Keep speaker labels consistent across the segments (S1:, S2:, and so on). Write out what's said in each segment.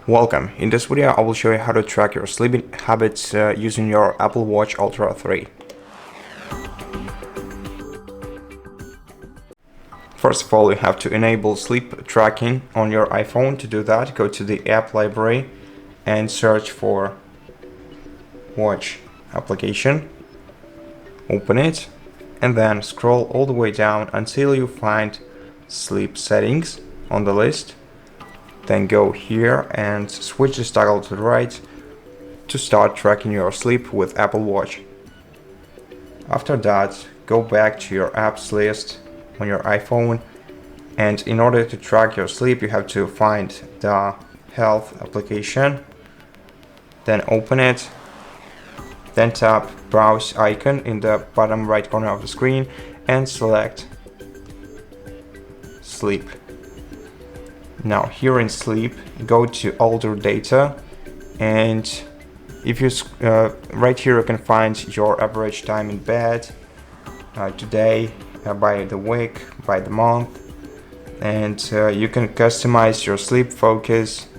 S1: Welcome. In this video I will show you how to track your sleeping habits using your Apple Watch Ultra 3. First of all, you have to enable sleep tracking on your iPhone. To do that, go to the app library and search for Watch application. Open it and then scroll all the way down until you find sleep settings on the list. Then go here and switch this toggle to the right to start tracking your sleep with Apple Watch. After that, go back to your apps list on your iPhone, and in order to track your sleep you have to find the health application, then open it, then tap browse icon in the bottom right corner of the screen and select sleep. Now here in sleep, go to older data, and if you right here you can find your average time in bed today, by the week, by the month, and you can customize your sleep focus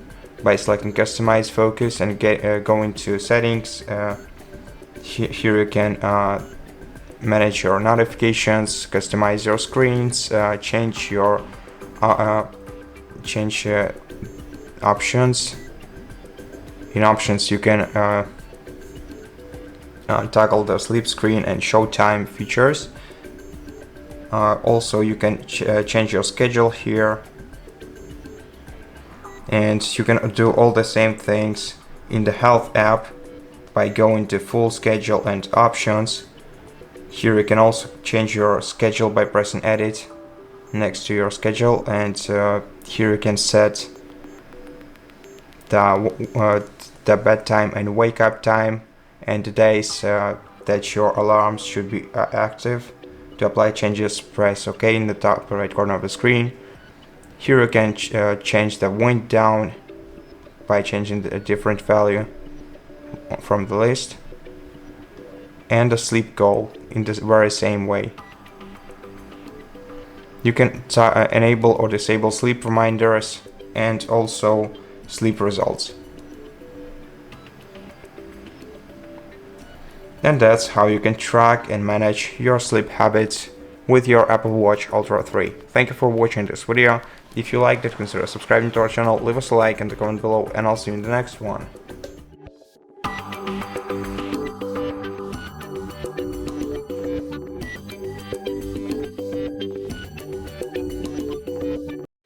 S1: by selecting customize focus and go into settings. Here you can manage your notifications, customize your screens, change your options. In options you can toggle the sleep screen and show time features. Also you can change your schedule here, and you can do all the same things in the health app by going to full schedule and options. Here you can also change your schedule by pressing edit next to your schedule, and here you can set the bedtime and wake up time and the days that your alarms should be active. To apply changes, press OK in the top right corner of the screen. Here you can change the wind down by changing a different value from the list, and the sleep goal in the very same way. You can enable or disable sleep reminders and also sleep results. And that's how you can track and manage your sleep habits with your Apple Watch Ultra 3. Thank you for watching this video. If you liked it, consider subscribing to our channel, leave us a like and a comment below, and I'll see you in the next one.